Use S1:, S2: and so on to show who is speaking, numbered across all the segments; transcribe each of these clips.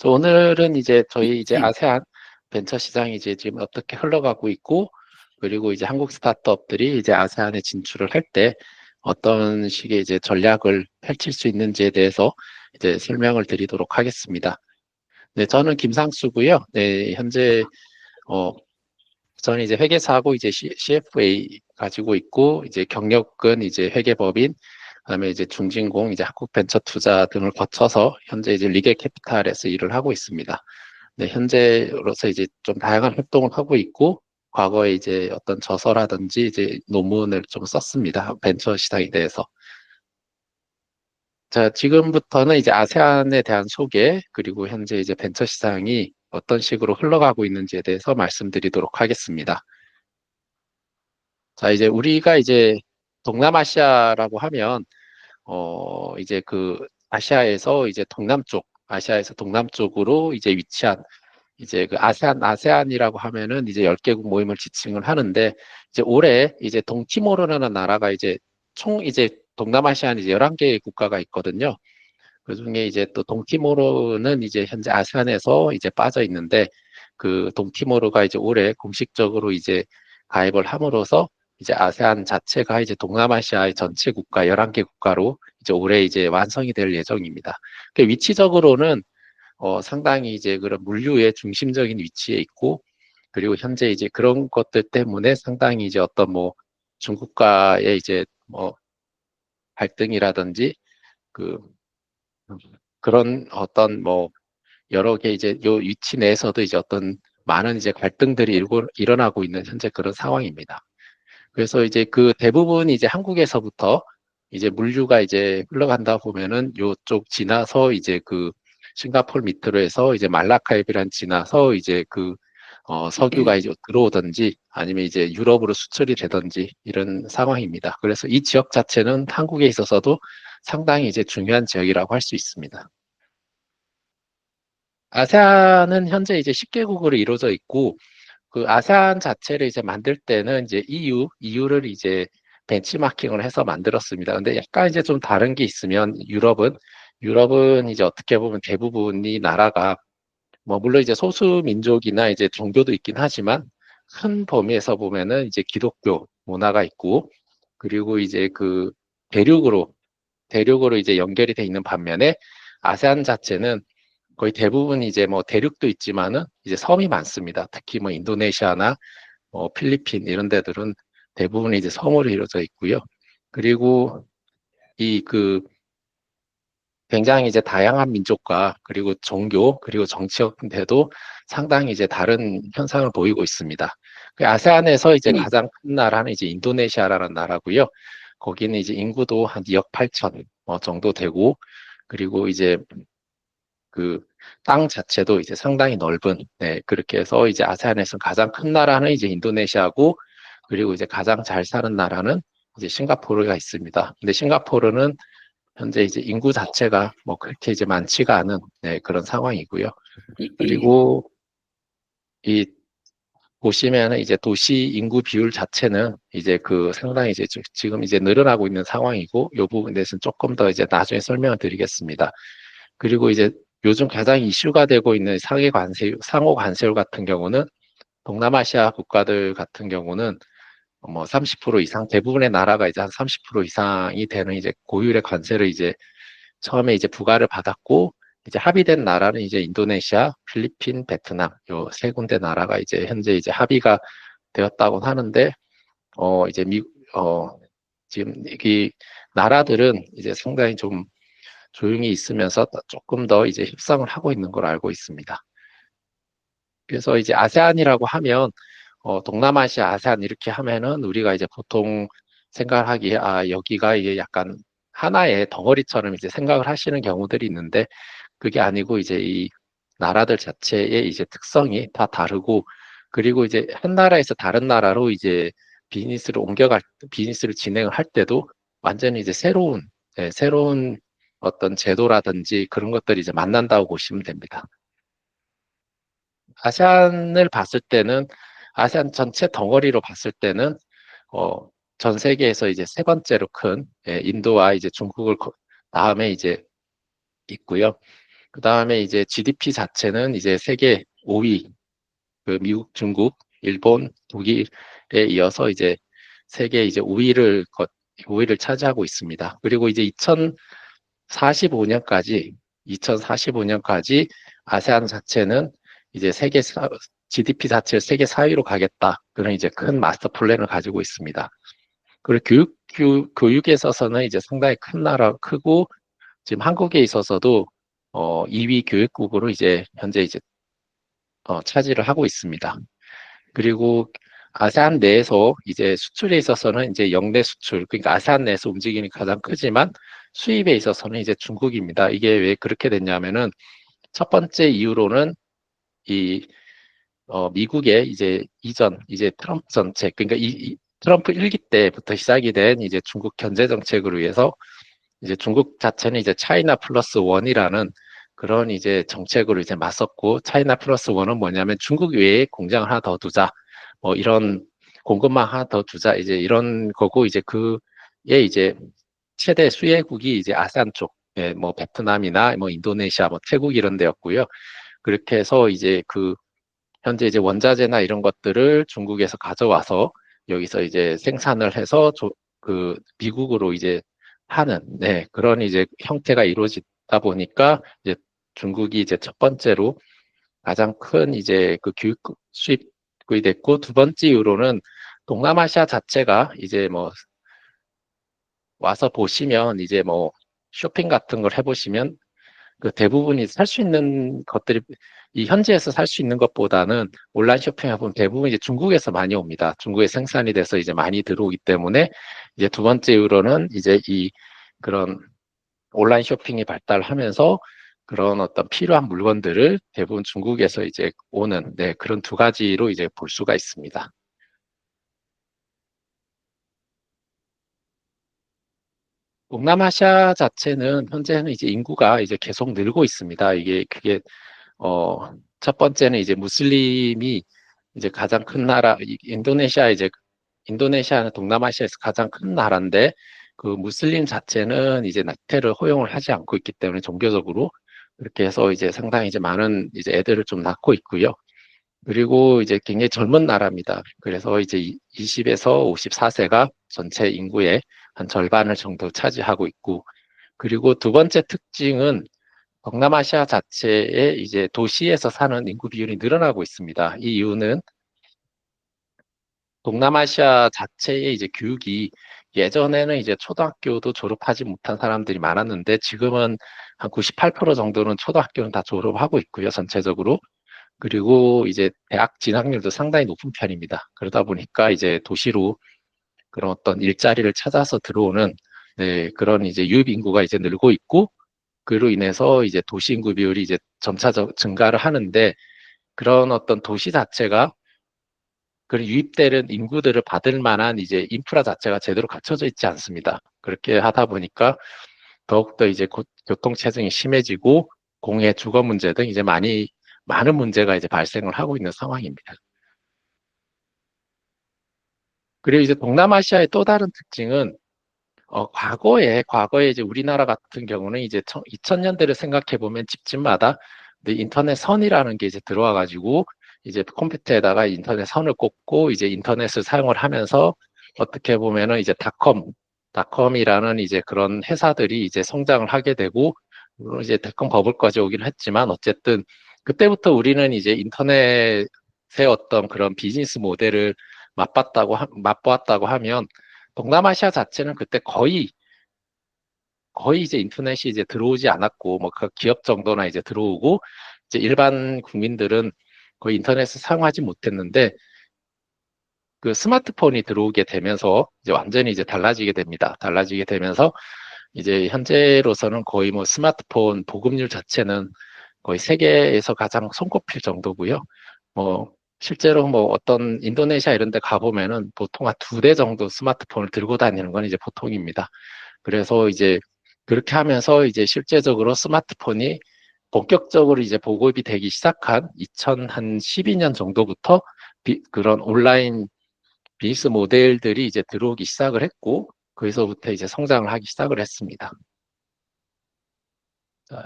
S1: 오늘은 이제 저희 이제 아세안 벤처 시장이 이제 지금 어떻게 흘러가고 있고, 그리고 이제 한국 스타트업들이 이제 아세안에 진출을 할 때 어떤 식의 이제 전략을 펼칠 수 있는지에 대해서 이제 설명을 드리도록 하겠습니다. 네, 저는 김상수고요. 네, 현재 어 저는 이제 회계사하고 이제 CFA 가지고 있고, 이제 경력은 이제 회계법인, 그다음에 이제 중진공, 이제 한국벤처투자 등을 거쳐서 현재 이제 리겔 캐피탈에서 일을 하고 있습니다. 네, 현재로서 이제 좀 다양한 활동을 하고 있고, 과거에 이제 어떤 저서라든지 이제 논문을 좀 썼습니다. 벤처 시장에 대해서. 자, 지금부터는 이제 아세안에 대한 소개, 그리고 현재 이제 벤처 시장이 어떤 식으로 흘러가고 있는지에 대해서 말씀드리도록 하겠습니다. 자, 이제 우리가 이제 동남아시아라고 하면, 이제 그 아시아에서 동남쪽으로 이제 위치한 이제 그 아세안이라고 하면은 이제 10개국 모임을 지칭을 하는데, 이제 올해 이제 동티모르라는 나라가 이제 총 이제 동남아시아는 이제 11개의 국가가 있거든요. 그 중에 이제 또 동티모르는 이제 현재 아세안에서 이제 빠져 있는데, 그 동티모르가 이제 올해 공식적으로 이제 가입을 함으로써 이제 아세안 자체가 이제 동남아시아의 전체 국가 11개 국가로 이제 올해 이제 완성이 될 예정입니다. 그 위치적으로는 상당히 이제 그런 물류의 중심적인 위치에 있고, 그리고 현재 이제 그런 것들 때문에 상당히 이제 어떤 뭐 중국과의 이제 뭐 갈등이라든지 그 그런 어떤 뭐 여러 개 이제 요 위치 내에서도 이제 어떤 많은 이제 갈등들이 일어나고 있는 현재 그런 상황입니다. 그래서 이제 그 대부분 이제 한국에서부터 이제 물류가 이제 흘러간다 보면은 요쪽 지나서 이제 그 싱가포르 밑으로 해서 이제 말라카이비란 지나서 이제 그 석유가 이제 들어오든지 아니면 이제 유럽으로 수출이 되든지 이런 상황입니다. 그래서 이 지역 자체는 한국에 있어서도 상당히 이제 중요한 지역이라고 할 수 있습니다. 아세안은 현재 이제 10개국으로 이루어져 있고, 그 아세안 자체를 이제 만들 때는 이제 EU를 이제 벤치마킹을 해서 만들었습니다. 근데 약간 이제 좀 다른 게 있으면 유럽은 이제 어떻게 보면 대부분이 나라가 뭐 물론 이제 소수 민족이나 이제 종교도 있긴 하지만 큰 범위에서 보면은 이제 기독교 문화가 있고, 그리고 이제 그 대륙으로 대륙으로 이제 연결이 돼 있는 반면에 아세안 자체는 거의 대부분 이제 뭐 대륙도 있지만은 이제 섬이 많습니다. 특히 뭐 인도네시아나 뭐 필리핀 이런 데들은 대부분 이제 섬으로 이루어져 있고요. 그리고 이 그 굉장히 이제 다양한 민족과 그리고 종교 그리고 정치인데도 상당히 이제 다른 현상을 보이고 있습니다. 그 아세안에서 이제 가장 큰 나라는 이제 인도네시아라는 나라고요. 거기는 이제 인구도 한 2억 8천 정도 되고, 그리고 이제 그 땅 자체도 이제 상당히 넓은, 네, 그렇게 해서 이제 아세안에서 가장 큰 나라는 이제 인도네시아고, 그리고 이제 가장 잘 사는 나라는 이제 싱가포르가 있습니다. 근데 싱가포르는 현재 이제 인구 자체가 뭐 그렇게 이제 많지가 않은, 네, 그런 상황이고요. 그리고 이 보시면은 이제 도시 인구 비율 자체는 이제 그 상당히 이제 지금 이제 늘어나고 있는 상황이고, 이 부분에 대해서는 조금 더 이제 나중에 설명을 드리겠습니다. 그리고 이제 요즘 가장 이슈가 되고 있는 상호 관세율 같은 경우는 동남아시아 국가들 같은 경우는 뭐 30% 이상, 대부분의 나라가 이제 한 30% 이상이 되는 이제 고율의 관세를 이제 처음에 이제 부과를 받았고, 이제 합의된 나라는 이제 인도네시아, 필리핀, 베트남 요 세 군데 나라가 이제 현재 이제 합의가 되었다고 하는데, 이제 지금 이 나라들은 이제 상당히 좀 조용히 있으면서 조금 더 이제 협상을 하고 있는 걸 알고 있습니다. 그래서 이제 아세안이라고 하면 동남아시아 아세안 이렇게 하면은 우리가 이제 보통 생각하기에 여기가 이게 약간 하나의 덩어리처럼 이제 생각을 하시는 경우들이 있는데, 그게 아니고 이제 이 나라들 자체의 이제 특성이 다 다르고, 그리고 이제 한 나라에서 다른 나라로 이제 비즈니스를 진행을 할 때도 완전히 이제 새로운 어떤 제도라든지 그런 것들이 이제 만난다고 보시면 됩니다. 아세안을 봤을 때는 아세안 전체 덩어리로 봤을 때는 어, 전 세계에서 이제 세 번째로 큰, 인도와 이제 중국을 다음에 이제 있고요. 그 다음에 이제 GDP 자체는 이제 세계 5위, 그 미국, 중국, 일본, 독일에 이어서 이제 세계 이제 5위를 차지하고 있습니다. 그리고 이제 2045년까지 아세안 자체는 이제 GDP 자체를 세계 4위로 가겠다. 그런 이제 큰 마스터 플랜을 가지고 있습니다. 그리고 교육에 있어서는 이제 상당히 큰 나라, 크고, 지금 한국에 있어서도 2위 교육국으로 이제 현재 이제 차지를 하고 있습니다. 그리고 아세안 내에서 이제 수출에 있어서는 이제 영내 수출, 그러니까 아세안 내에서 움직임이 가장 크지만 수입에 있어서는 이제 중국입니다. 이게 왜 그렇게 됐냐면은 첫 번째 이유로는 이 미국의 이제 이제 트럼프 정책, 그러니까 트럼프 1기 때부터 시작이 된 이제 중국 견제 정책으로 위해서 이제 중국 자체는 이제 차이나 플러스 원이라는 그런 이제 정책으로 이제 맞섰고, 차이나 플러스 원은 뭐냐면 중국 외에 공장을 하나 더 두자, 뭐 이런 공급망 하나 더 두자, 이제 이런 거고, 이제 그에 이제 최대 수혜국이 이제 아세안 쪽, 예, 뭐 베트남이나 뭐 인도네시아, 뭐 태국 이런 데였고요. 그렇게 해서 이제 현재 이제 원자재나 이런 것들을 중국에서 가져와서 여기서 이제 생산을 해서 미국으로 이제 하는, 네, 그런 이제 형태가 이루어지다 보니까 이제 중국이 이제 첫 번째로 가장 큰 이제 그 교육 수입국이 됐고, 두 번째 이유로는 동남아시아 자체가 이제 뭐 와서 보시면 이제 뭐 쇼핑 같은 걸 해보시면 그 대부분이 살 수 있는 것들이 이 현지에서 살 수 있는 것보다는 온라인 쇼핑해 보면 대부분 이제 중국에서 많이 옵니다. 중국에 생산이 돼서 이제 많이 들어오기 때문에 이제 두 번째 이유로는 이제 그런 온라인 쇼핑이 발달하면서 그런 어떤 필요한 물건들을 대부분 중국에서 이제 오는, 네, 그런 두 가지로 이제 볼 수가 있습니다. 동남아시아 자체는 현재는 이제 인구가 이제 계속 늘고 있습니다. 그게 첫 번째는 이제 무슬림이 이제 가장 큰 나라, 인도네시아는 동남아시아에서 가장 큰 나라인데, 그 무슬림 자체는 이제 낙태를 허용을 하지 않고 있기 때문에 종교적으로 그렇게 해서 이제 상당히 이제 많은 이제 애들을 좀 낳고 있고요. 그리고 이제 굉장히 젊은 나라입니다. 그래서 이제 20에서 54세가 전체 인구의 한 절반을 정도 차지하고 있고, 그리고 두 번째 특징은 동남아시아 자체의 이제 도시에서 사는 인구 비율이 늘어나고 있습니다. 이 이유는 동남아시아 자체의 이제 교육이 예전에는 이제 초등학교도 졸업하지 못한 사람들이 많았는데 지금은 한 98% 정도는 초등학교는 다 졸업하고 있고요, 전체적으로. 그리고 이제 대학 진학률도 상당히 높은 편입니다. 그러다 보니까 이제 도시로 그런 어떤 일자리를 찾아서 들어오는, 네, 그런 이제 유입 인구가 이제 늘고 있고, 그로 인해서 이제 도시 인구 비율이 이제 점차 증가를 하는데, 그런 어떤 도시 자체가 그 유입되는 인구들을 받을 만한 이제 인프라 자체가 제대로 갖춰져 있지 않습니다. 그렇게 하다 보니까 더욱더 이제 교통체증이 심해지고 공해 주거 문제 등 이제 많은 문제가 이제 발생을 하고 있는 상황입니다. 그리고 이제 동남아시아의 또 다른 특징은 과거에 이제 우리나라 같은 경우는 이제 2000년대를 생각해 보면 집집마다 인터넷 선이라는 게 이제 들어와 가지고 이제 컴퓨터에다가 인터넷 선을 꽂고 이제 인터넷을 사용을 하면서 어떻게 보면은 이제 닷컴이라는 이제 그런 회사들이 이제 성장을 하게 되고, 물론 이제 닷컴 버블까지 오긴 했지만 어쨌든 그때부터 우리는 이제 인터넷의 어떤 그런 비즈니스 모델을 맛보았다고 하면, 동남아시아 자체는 그때 거의 이제 인터넷이 이제 들어오지 않았고, 뭐 그 기업 정도나 이제 들어오고, 이제 일반 국민들은 거의 인터넷을 사용하지 못했는데, 그 스마트폰이 들어오게 되면서 이제 완전히 이제 달라지게 됩니다. 달라지게 되면서 이제 현재로서는 거의 뭐 스마트폰 보급률 자체는 거의 세계에서 가장 손꼽힐 정도고요. 뭐 실제로 뭐 어떤 인도네시아 이런 데 가보면은 보통 한 두 대 정도 스마트폰을 들고 다니는 건 이제 보통입니다. 그래서 이제 그렇게 하면서 이제 실제적으로 스마트폰이 본격적으로 이제 보급이 되기 시작한 2012년 정도부터 그런 온라인 비즈니스 모델들이 이제 들어오기 시작을 했고, 거기서부터 이제 성장을 하기 시작을 했습니다.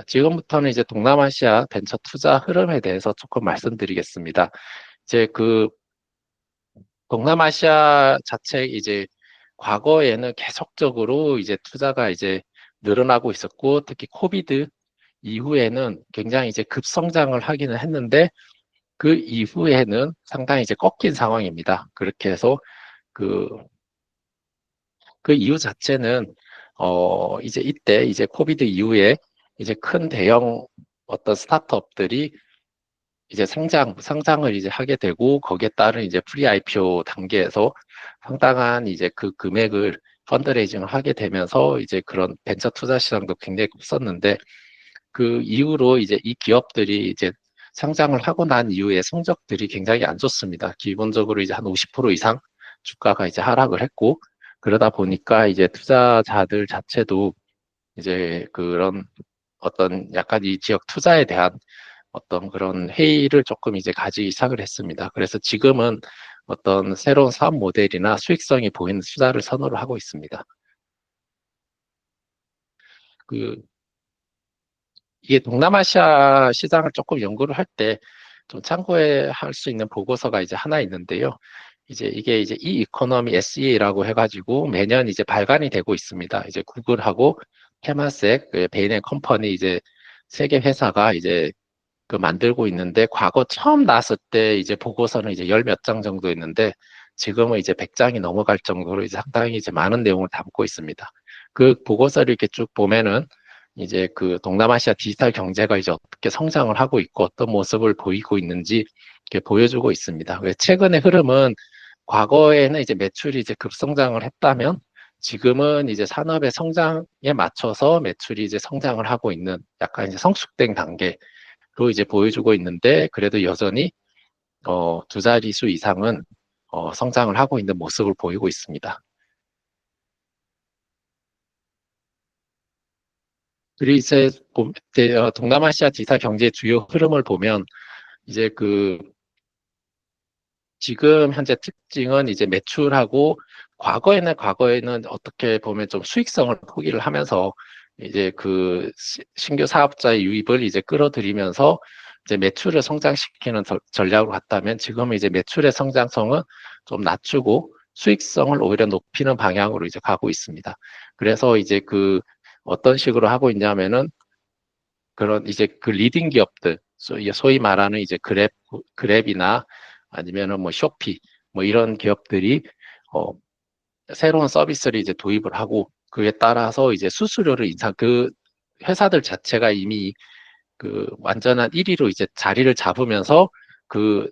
S1: 지금부터는 이제 동남아시아 벤처 투자 흐름에 대해서 조금 말씀드리겠습니다. 이제 그 동남아시아 자체 이제 과거에는 계속적으로 이제 투자가 이제 늘어나고 있었고, 특히 코비드 이후에는 굉장히 이제 급성장을 하기는 했는데, 그 이후에는 상당히 이제 꺾인 상황입니다. 그렇게 해서 그, 그 이유 자체는, 이제 이때 이제 코비드 이후에 이제 큰 대형 어떤 스타트업들이 이제 상장을 이제 하게 되고, 거기에 따른 이제 프리 IPO 단계에서 상당한 이제 그 금액을 펀드레이징을 하게 되면서 이제 그런 벤처 투자 시장도 굉장히 컸었는데, 그 이후로 이제 이 기업들이 이제 상장을 하고 난 이후에 성적들이 굉장히 안 좋습니다. 기본적으로 이제 한 50% 이상 주가가 이제 하락을 했고, 그러다 보니까 이제 투자자들 자체도 이제 그런 어떤 약간 이 지역 투자에 대한 어떤 그런 회의를 조금 이제 가지기 시작을 했습니다. 그래서 지금은 어떤 새로운 사업 모델이나 수익성이 보이는 투자를 선호를 하고 있습니다. 그 이게 동남아시아 시장을 조금 연구를 할 때 좀 참고해 할 수 있는 보고서가 이제 하나 있는데요. 이제 이게 이제 이 이코노미 SE라고 해가지고 매년 이제 발간이 되고 있습니다. 이제 구글하고 테마섹, 그 베인앤 컴퍼니 이제 세 개 회사가 이제 그 만들고 있는데, 과거 처음 나왔을 때 이제 보고서는 이제 열 몇 장 정도 있는데, 지금은 이제 100장이 넘어갈 정도로 이제 상당히 이제 많은 내용을 담고 있습니다. 그 보고서를 이렇게 쭉 보면은 이제 그 동남아시아 디지털 경제가 이제 어떻게 성장을 하고 있고 어떤 모습을 보이고 있는지 이렇게 보여주고 있습니다. 최근의 흐름은, 과거에는 이제 매출이 이제 급성장을 했다면 지금은 이제 산업의 성장에 맞춰서 매출이 이제 성장을 하고 있는 약간 이제 성숙된 단계 로 이제 보여주고 있는데, 그래도 여전히 두 자릿수 이상은 성장을 하고 있는 모습을 보이고 있습니다. 그리고 이제 동남아시아 지사 경제 주요 흐름을 보면, 이제 그 지금 현재 특징은 이제 매출하고, 과거에는 어떻게 보면 좀 수익성을 포기를 하면서 이제 그 신규 사업자의 유입을 이제 끌어들이면서 이제 매출을 성장시키는 전략으로 갔다면, 지금은 이제 매출의 성장성은 좀 낮추고 수익성을 오히려 높이는 방향으로 이제 가고 있습니다. 그래서 이제 그 어떤 식으로 하고 있냐면은, 그런 이제 그 리딩 기업들, 소위 말하는 이제 그랩이나 아니면은 뭐 쇼피, 뭐 이런 기업들이 어, 새로운 서비스를 이제 도입을 하고, 그에 따라서 이제 수수료를 그 회사들 자체가 이미 그 완전한 1위로 이제 자리를 잡으면서 그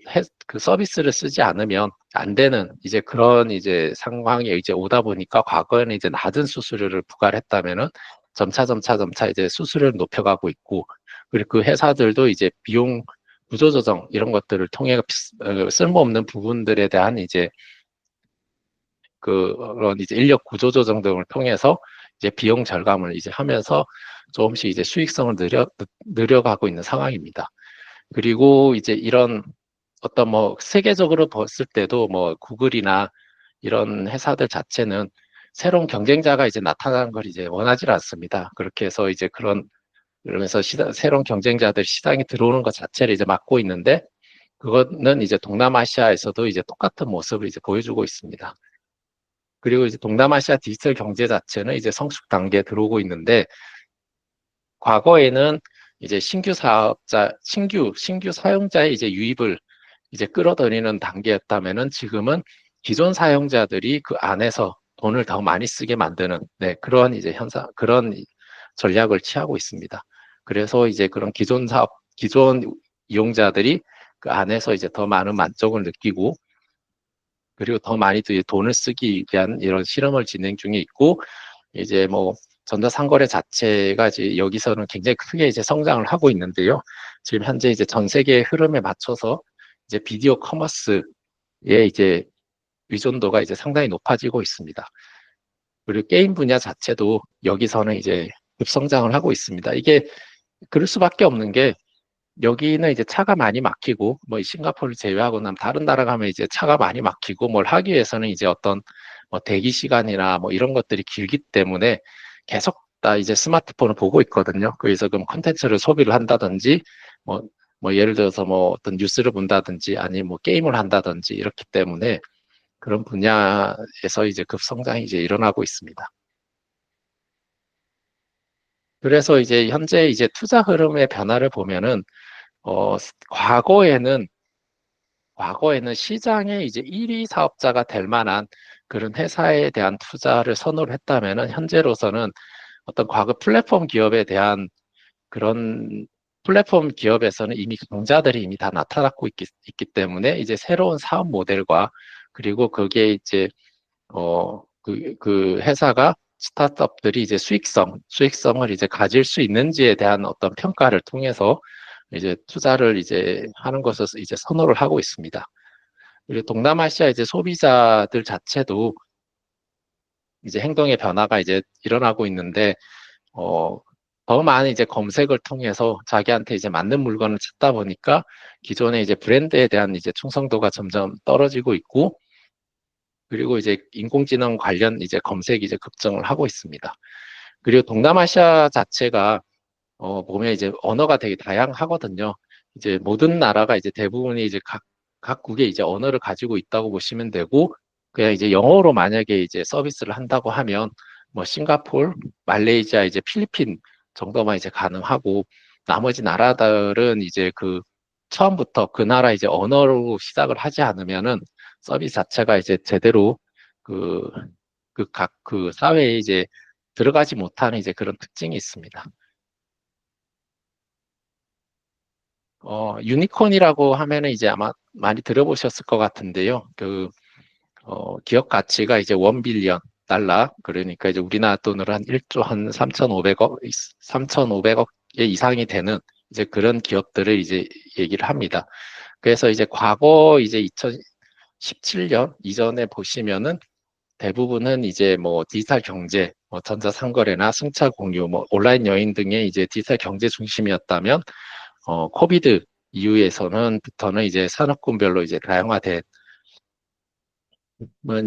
S1: 서비스를 쓰지 않으면 안 되는 이제 그런 이제 상황에 이제 오다 보니까, 과거에는 이제 낮은 수수료를 부과를 했다면은 점차 이제 수수료를 높여가고 있고, 그리고 그 회사들도 이제 비용 구조조정 이런 것들을 통해 쓸모없는 부분들에 대한 이제 그런 이제 인력 구조조정 등을 통해서 이제 비용 절감을 이제 하면서 조금씩 이제 수익성을 늘려가고 있는 상황입니다. 그리고 이제 이런 어떤 뭐 세계적으로 봤을 때도 뭐 구글이나 이런 회사들 자체는 새로운 경쟁자가 이제 나타나는 걸 이제 원하지 않습니다. 그렇게 해서 이제 그러면서 새로운 경쟁자들 시장에 들어오는 것 자체를 이제 막고 있는데, 그거는 이제 동남아시아에서도 이제 똑같은 모습을 이제 보여주고 있습니다. 그리고 이제 동남아시아 디지털 경제 자체는 이제 성숙 단계에 들어오고 있는데, 과거에는 이제 신규 사용자의 이제 유입을 이제 끌어들이는 단계였다면은, 지금은 기존 사용자들이 그 안에서 돈을 더 많이 쓰게 만드는, 네, 그런 이제 그런 전략을 취하고 있습니다. 그래서 이제 그런 기존 이용자들이 그 안에서 이제 더 많은 만족을 느끼고, 그리고 더 많이 돈을 쓰기 위한 이런 실험을 진행 중에 있고, 이제 뭐 전자상거래 자체가 이제 여기서는 굉장히 크게 이제 성장을 하고 있는데요. 지금 현재 이제 전 세계의 흐름에 맞춰서 이제 비디오 커머스의 이제 의존도가 이제 상당히 높아지고 있습니다. 그리고 게임 분야 자체도 여기서는 이제 급성장을 하고 있습니다. 이게 그럴 수밖에 없는 게, 여기는 이제 차가 많이 막히고, 뭐 싱가포르를 제외하고 나면 다른 나라 가면 이제 차가 많이 막히고, 뭘 하기 위해서는 이제 어떤 뭐 대기 시간이나 뭐 이런 것들이 길기 때문에 계속 다 이제 스마트폰을 보고 있거든요. 그래서 그럼 콘텐츠를 소비를 한다든지, 뭐, 뭐 예를 들어서 뭐 어떤 뉴스를 본다든지, 아니 뭐 게임을 한다든지 이렇기 때문에 그런 분야에서 이제 급성장이 이제 일어나고 있습니다. 그래서 이제 현재 이제 투자 흐름의 변화를 보면은 어, 과거에는 과거에는 시장에 이제 1위 사업자가 될 만한 그런 회사에 대한 투자를 선호를 했다면은 현재로서는 어떤 과거 플랫폼 기업에 대한 그런 플랫폼 기업에서는 이미 강자들이 이미 다 나타났고 있기 때문에 이제 새로운 사업 모델과 그리고 그게 이제 그 회사가 스타트업들이 이제 수익성을 이제 가질 수 있는지에 대한 어떤 평가를 통해서 이제 투자를 이제 하는 것을 이제 선호를 하고 있습니다. 그리고 동남아시아 이제 소비자들 자체도 이제 행동의 변화가 이제 일어나고 있는데, 어, 더 많은 이제 검색을 통해서 자기한테 이제 맞는 물건을 찾다 보니까 기존의 이제 브랜드에 대한 이제 충성도가 점점 떨어지고 있고, 그리고 이제 인공지능 관련 이제 검색이 이제 급증을 하고 있습니다. 그리고 동남아시아 자체가 보면 이제 언어가 되게 다양하거든요. 이제 모든 나라가 이제 대부분이 이제 각국의 이제 언어를 가지고 있다고 보시면 되고, 그냥 이제 영어로 만약에 이제 서비스를 한다고 하면, 뭐 싱가포르, 말레이시아, 이제 필리핀 정도만 이제 가능하고, 나머지 나라들은 이제 그 처음부터 그 나라 이제 언어로 시작을 하지 않으면은 서비스 자체가 이제 제대로 그, 그 사회에 이제 들어가지 못하는 이제 그런 특징이 있습니다. 유니콘이라고 하면은 이제 아마 많이 들어보셨을 것 같은데요. 기업 가치가 이제 1빌리언 달러, 그러니까 이제 우리나라 돈으로 한 1조 한 3,500억 이상이 되는 이제 그런 기업들을 이제 얘기를 합니다. 그래서 이제 과거 이제 2017년 이전에 보시면은 대부분은 이제 뭐 디지털 경제, 뭐 전자상거래나 승차 공유, 뭐 온라인 여행 등의 이제 디지털 경제 중심이었다면 코비드 이후에서는부터는 이제 산업군별로 이제 다양화된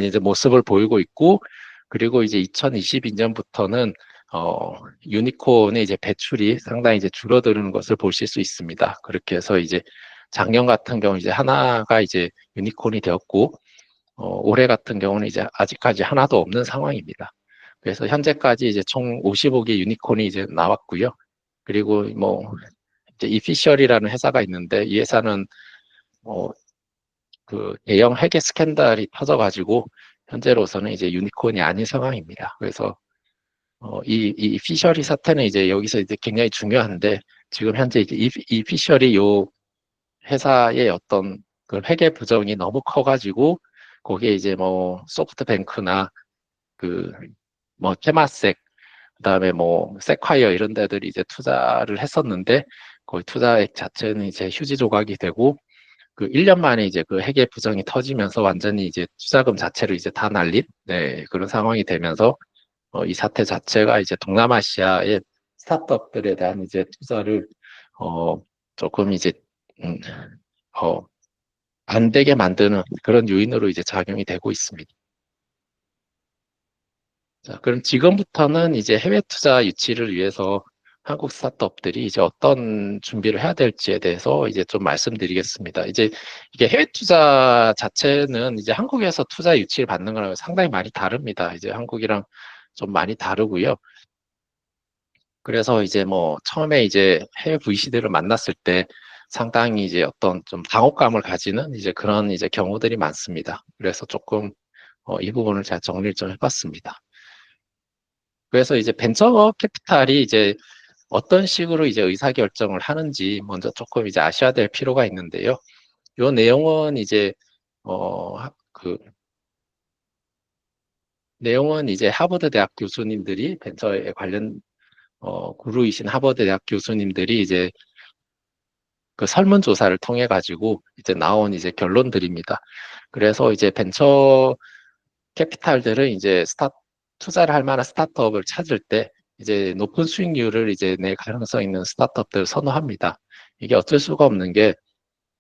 S1: 이제 모습을 보이고 있고, 그리고 이제 2022년부터는 유니콘의 이제 배출이 상당히 이제 줄어드는 것을 보실 수 있습니다. 그렇게 해서 이제 작년 같은 경우 이제 하나가 이제 유니콘이 되었고, 올해 같은 경우는 이제 아직까지 하나도 없는 상황입니다. 그래서 현재까지 이제 총 55개 유니콘이 이제 나왔고요. 그리고 뭐 이제 이피셜이라는 회사가 있는데 이 회사는 어, 그 대형 회계 스캔들이 터져가지고 현재로서는 이제 유니콘이 아닌 상황입니다. 그래서 이 피셔리 사태는 이제 여기서 이제 굉장히 중요한데 지금 현재 이제 이 피셔리 요 회사의 어떤 그 회계 부정이 너무 커가지고 거기에 이제 뭐 소프트뱅크나 그 뭐 테마섹 그다음에 뭐 세콰이어 이런 데들이 이제 투자를 했었는데 거의 투자액 자체는 이제 휴지 조각이 되고 그 1년 만에 이제 그 회계 부정이 터지면서 완전히 이제 투자금 자체를 이제 다 날린 네, 그런 상황이 되면서 이 사태 자체가 이제 동남아시아의 스타트업들에 대한 이제 투자를 어, 조금 이제 음, 어, 안 되게 만드는 그런 요인으로 이제 작용이 되고 있습니다. 자, 그럼 지금부터는 이제 해외 투자 유치를 위해서 한국 스타트업들이 이제 어떤 준비를 해야 될지에 대해서 이제 좀 말씀드리겠습니다. 이제 이게 해외 투자 자체는 이제 한국에서 투자 유치를 받는 거랑 상당히 많이 다릅니다. 이제 한국이랑 좀 많이 다르고요. 그래서 이제 뭐 처음에 이제 해외 VC들을 만났을 때 상당히 이제 어떤 좀 당혹감을 가지는 이제 그런 이제 경우들이 많습니다. 그래서 조금 이 부분을 제가 정리를 좀 해봤습니다. 그래서 이제 벤처 캐피탈이 이제 어떤 식으로 이제 의사결정을 하는지 먼저 조금 이제 아셔야 될 필요가 있는데요. 요 내용은 이제, 그, 내용은 이제 하버드 대학 교수님들이 벤처에 관련, 구루이신 하버드 대학 교수님들이 이제 그 설문조사를 통해 가지고 이제 나온 이제 결론들입니다. 그래서 이제 벤처 캐피탈들은 이제 투자를 할 만한 스타트업을 찾을 때 이제 높은 수익률을 이제 낼 가능성 있는 스타트업들을 선호합니다. 이게 어쩔 수가 없는 게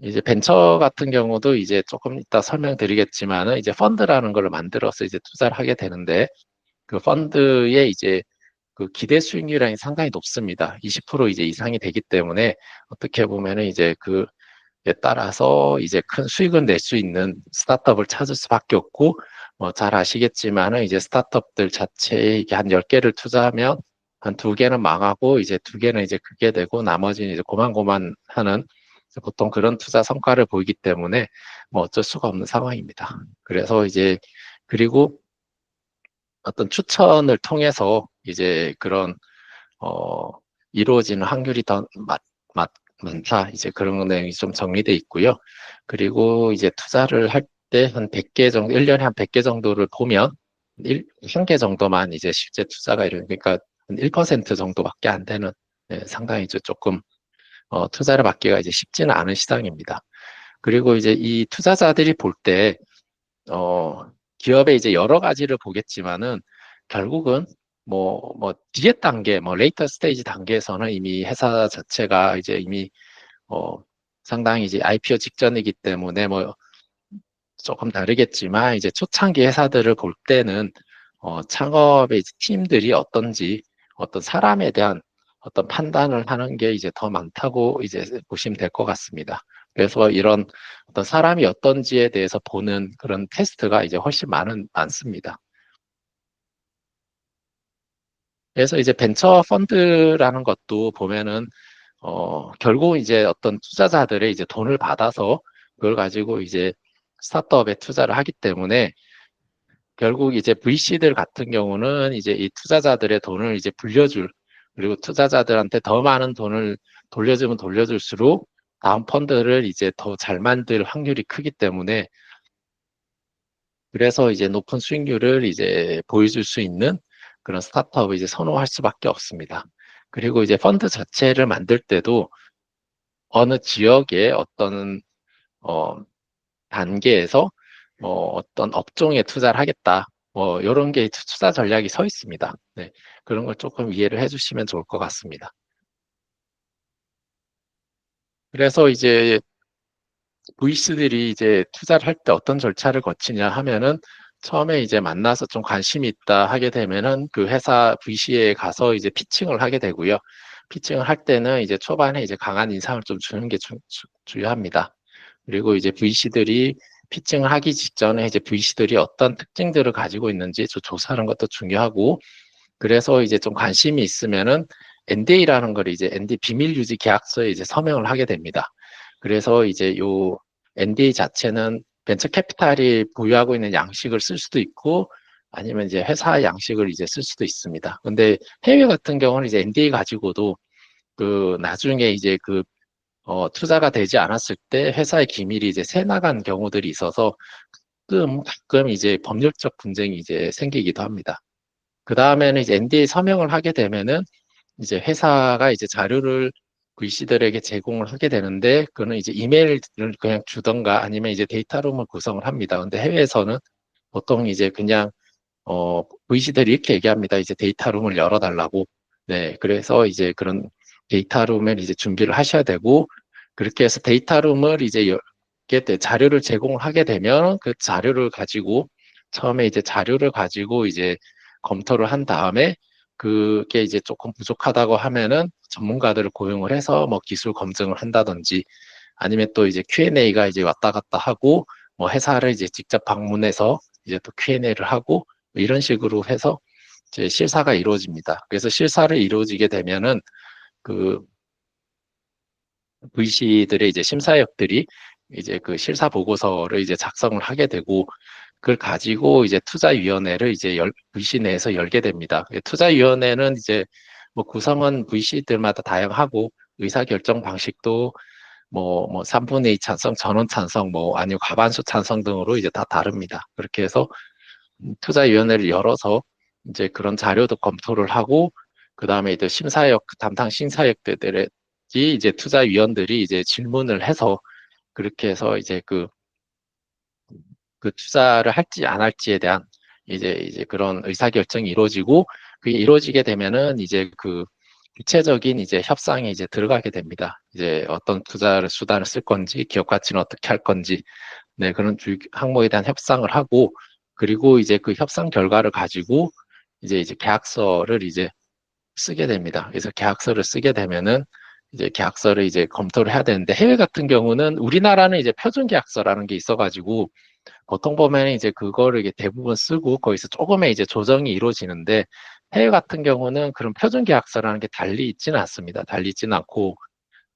S1: 이제 벤처 같은 경우도 이제 조금 이따 설명드리겠지만은 이제 펀드라는 걸 만들어서 이제 투자를 하게 되는데 그 펀드에 이제 그 기대 수익률이 상당히 높습니다. 20% 이제 이상이 되기 때문에 어떻게 보면은 이제 그에 따라서 이제 큰 수익을 낼 수 있는 스타트업을 찾을 수밖에 없고, 뭐 잘 아시겠지만은 이제 스타트업들 자체에 이게 한 10개를 투자하면 한 2개는 망하고 이제 2개는 이제 크게 되고 나머지는 이제 고만고만 하는 보통 그런 투자 성과를 보이기 때문에 뭐 어쩔 수가 없는 상황입니다. 그래서 이제 그리고 어떤 추천을 통해서 이제 그런 어, 이루어지는 확률이 더 많다. 이제 그런 내용이 좀 정리돼 있고요. 그리고 이제 투자를 할 때 한 100개 정도, 1년에 한 100개 정도를 보면 1개 정도만 이제 실제 투자가 그러니까 한 1% 정도밖에 안 되는 상당히 이제 조금 투자를 받기가 이제 쉽지는 않은 시장입니다. 그리고 이제 이 투자자들이 볼 때, 기업의 이제 여러 가지를 보겠지만은 결국은 뒤에 단계, 레이터 스테이지 단계에서는 이미 회사 자체가 이제 이미, 어, 상당히 이제 IPO 직전이기 때문에 조금 다르겠지만 이제 초창기 회사들을 볼 때는, 창업의 이제 팀들이 어떤지 어떤 사람에 대한 어떤 판단을 하는 게 이제 더 많다고 이제 보시면 될 것 같습니다. 그래서 이런 어떤 사람이 어떤지에 대해서 보는 그런 테스트가 이제 훨씬 많습니다. 그래서 이제 벤처 펀드라는 것도 보면은, 결국 이제 어떤 투자자들의 이제 돈을 받아서 그걸 가지고 이제 스타트업에 투자를 하기 때문에 결국 이제 VC들 같은 경우는 이제 이 투자자들의 돈을 이제 불려줄, 그리고 투자자들한테 더 많은 돈을 돌려주면 돌려줄수록 다음 펀드를 이제 더 잘 만들 확률이 크기 때문에, 그래서 이제 높은 수익률을 이제 보여줄 수 있는 그런 스타트업을 이제 선호할 수밖에 없습니다. 그리고 이제 펀드 자체를 만들 때도 어느 지역의 어떤 어, 단계에서 어떤 업종에 투자를 하겠다. 이런 게 투자 전략이 서 있습니다. 네, 그런 걸 조금 이해를 해주시면 좋을 것 같습니다. 그래서 이제 VC들이 이제 투자를 할 때 어떤 절차를 거치냐 하면은 처음에 이제 만나서 좀 관심이 있다 하게 되면은 그 회사 VC에 가서 이제 피칭을 하게 되고요. 피칭을 할 때는 이제 초반에 이제 강한 인상을 좀 주는 게 중요합니다. 그리고 이제 VC들이 피칭을 하기 직전에 이제 VC들이 어떤 특징들을 가지고 있는지 조사하는 것도 중요하고, 그래서 이제 좀 관심이 있으면은 NDA라는 걸 이제 ND 비밀 유지 계약서에 이제 서명을 하게 됩니다. 그래서 이제 요 NDA 자체는 벤처 캐피탈이 보유하고 있는 양식을 쓸 수도 있고 아니면 이제 회사 양식을 이제 쓸 수도 있습니다. 근데 해외 같은 경우는 이제 NDA 가지고도 그 나중에 이제 투자가 되지 않았을 때 회사의 기밀이 이제 새 나간 경우들이 있어서 가끔 이제 법률적 분쟁이 이제 생기기도 합니다. 그 다음에는 이제 NDA 서명을 하게 되면은 이제 회사가 이제 자료를 VC들에게 제공을 하게 되는데, 그거는 이제 이메일을 그냥 주던가 아니면 이제 데이터룸을 구성을 합니다. 근데 해외에서는 보통 이제 그냥 VC들이 이렇게 얘기합니다. 이제 데이터룸을 열어달라고. 네, 그래서 이제 그런 데이터룸을 이제 준비를 하셔야 되고, 그렇게 해서 데이터룸을 이제 자료를 제공을 하게 되면 그 자료를 가지고 처음에 이제 자료를 가지고 이제 검토를 한 다음에 그게 이제 조금 부족하다고 하면은 전문가들을 고용을 해서 기술 검증을 한다든지 아니면 또 이제 Q&A가 이제 왔다 갔다 하고 회사를 이제 직접 방문해서 이제 또 Q&A를 하고 이런 식으로 해서 이제 실사가 이루어집니다. 그래서 실사를 이루어지게 되면은 그 VC들의 이제 심사역들이 이제 그 실사 보고서를 이제 작성을 하게 되고 그걸 가지고 이제 투자위원회를 이제 VC 내에서 열게 됩니다. 투자위원회는 이제 구성은 VC들마다 다양하고 의사결정 방식도 3분의 2 찬성, 전원 찬성, 아니면 과반수 찬성 등으로 이제 다 다릅니다. 그렇게 해서 투자위원회를 열어서 이제 그런 자료도 검토를 하고 그 다음에 이제 담당 심사역들이 이제 투자위원들이 이제 질문을 해서 그렇게 해서 이제 그 투자를 할지 안 할지에 대한 이제 그런 의사결정이 이루어지고 그게 이루어지게 되면은 이제 구체적인 이제 협상에 이제 들어가게 됩니다. 이제 어떤 수단을 쓸 건지, 기업 가치는 어떻게 할 건지, 네, 그런 항목에 대한 협상을 하고, 그리고 이제 그 협상 결과를 가지고 이제 계약서를 이제 쓰게 됩니다. 그래서 계약서를 쓰게 되면은 이제 계약서를 이제 검토를 해야 되는데 해외 같은 경우는 우리나라는 이제 표준 계약서라는 게 있어가지고 보통 보면 이제 그거를 이게 대부분 쓰고 거기서 조금의 이제 조정이 이루어지는데 해외 같은 경우는 그런 표준 계약서라는 게 달리 있지는 않습니다. 달리 있지는 않고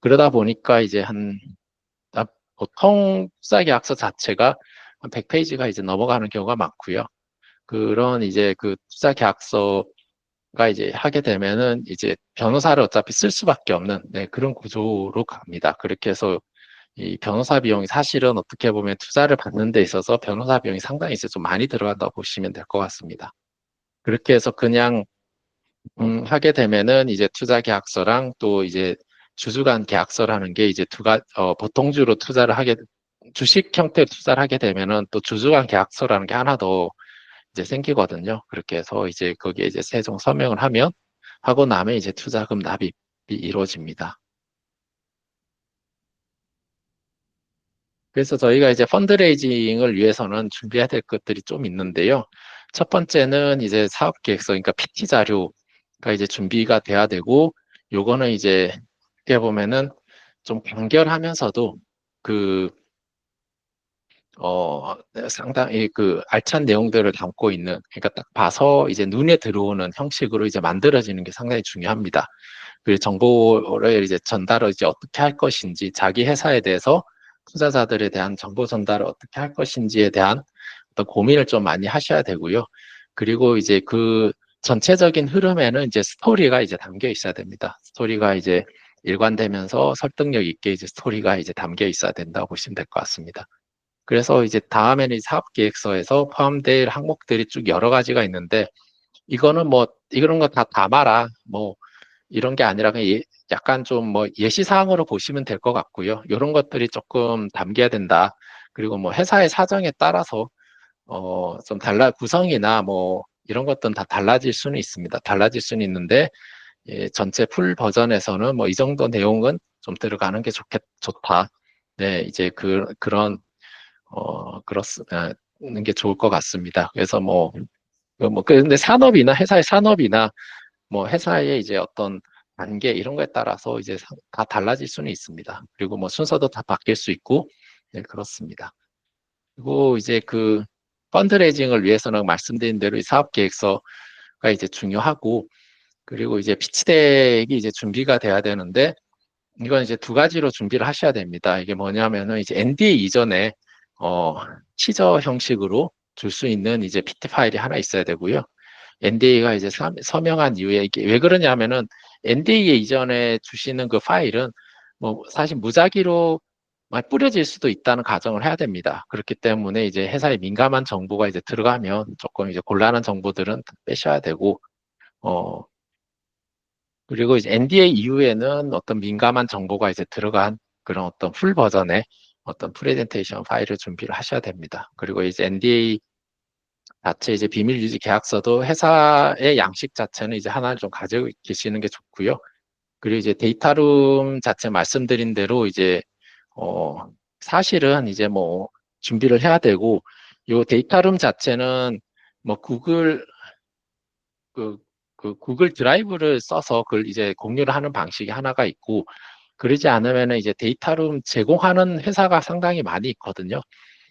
S1: 그러다 보니까 이제 보통 투자 계약서 자체가 한 100페이지가 이제 넘어가는 경우가 많고요. 그런 이제 그 투자 계약서가 이제 하게 되면은 이제 변호사를 어차피 쓸 수밖에 없는 네, 그런 구조로 갑니다. 그렇게 해서 이 변호사 비용이 사실은 어떻게 보면 투자를 받는 데 있어서 변호사 비용이 상당히 이제 좀 많이 들어간다고 보시면 될 것 같습니다. 그렇게 해서 그냥 하게 되면은 이제 투자 계약서랑 또 이제 주주간 계약서라는 게 이제 보통주로 투자를 하게 주식 형태로 투자를 하게 되면은 또 주주간 계약서라는 게 하나 더 이제 생기거든요. 그렇게 해서 이제 거기에 이제 세종 서명을 하고 나면 이제 투자금 납입이 이루어집니다. 그래서 저희가 이제 펀드레이징을 위해서는 준비해야 될 것들이 좀 있는데요. 첫 번째는 이제 사업 계획서, 그러니까 PT 자료가 이제 준비가 돼야 되고, 요거는 이제 어떻게 보면은 좀 간결하면서도 그 상당히 그 알찬 내용들을 담고 있는, 그러니까 딱 봐서 이제 눈에 들어오는 형식으로 이제 만들어지는 게 상당히 중요합니다. 그 정보를 이제 전달을 이제 어떻게 할 것인지, 자기 회사에 대해서 투자자들에 대한 정보 전달을 어떻게 할 것인지에 대한 어떤 고민을 좀 많이 하셔야 되고요. 그리고 이제 그 전체적인 흐름에는 이제 스토리가 이제 담겨 있어야 됩니다. 스토리가 이제 일관되면서 설득력 있게 이제 스토리가 이제 담겨 있어야 된다고 보시면 될 것 같습니다. 그래서 이제 다음에는 사업 계획서에서 포함될 항목들이 쭉 여러 가지가 있는데 이거는 뭐 이런 거 다 담아라 뭐 이런 게 아니라 그냥 약간 좀 뭐 예시사항으로 보시면 될 것 같고요. 이런 것들이 조금 담겨야 된다. 그리고 뭐 회사의 사정에 따라서 좀 구성이나 뭐 이런 것들은 다 달라질 수는 있습니다. 달라질 수는 있는데 예, 전체 풀 버전에서는 뭐 이 정도 내용은 좀 들어가는 게 좋다. 네, 이제 그런 그렇는 게 좋을 것 같습니다. 그래서 근데 회사의 산업이나 뭐 회사의 이제 어떤 단계 이런 거에 따라서 이제 다 달라질 수는 있습니다. 그리고 뭐 순서도 다 바뀔 수 있고, 네, 그렇습니다. 그리고 이제 그 펀드레이징을 위해서는 말씀드린 대로 이 사업 계획서가 이제 중요하고, 그리고 이제 피치덱이 이제 준비가 돼야 되는데, 이건 이제 두 가지로 준비를 하셔야 됩니다. 이게 뭐냐면은 이제 NDA 이전에 어, 티저 형식으로 줄 수 있는 이제 PT 파일이 하나 있어야 되고요. NDA가 이제 서명한 이후에 이게 왜 그러냐면은 NDA 이전에 주시는 그 파일은 뭐 사실 무작위로 막 뿌려질 수도 있다는 가정을 해야 됩니다. 그렇기 때문에 이제 회사에 민감한 정보가 이제 들어가면 조금 이제 곤란한 정보들은 빼셔야 되고, 어, 그리고 이제 NDA 이후에는 어떤 민감한 정보가 이제 들어간 그런 어떤 풀 버전의 어떤 프레젠테이션 파일을 준비를 하셔야 됩니다. 그리고 이제 NDA 자체 이제 비밀 유지 계약서도 회사의 양식 자체는 이제 하나를 좀 가지고 계시는 게 좋고요. 그리고 이제 데이터룸 자체 말씀드린 대로 이제 사실은 이제 뭐 준비를 해야 되고 요 데이터룸 자체는 뭐 그, 그 구글 드라이브를 써서 그걸 이제 공유를 하는 방식이 하나가 있고 그러지 않으면 이제 데이터룸 제공하는 회사가 상당히 많이 있거든요.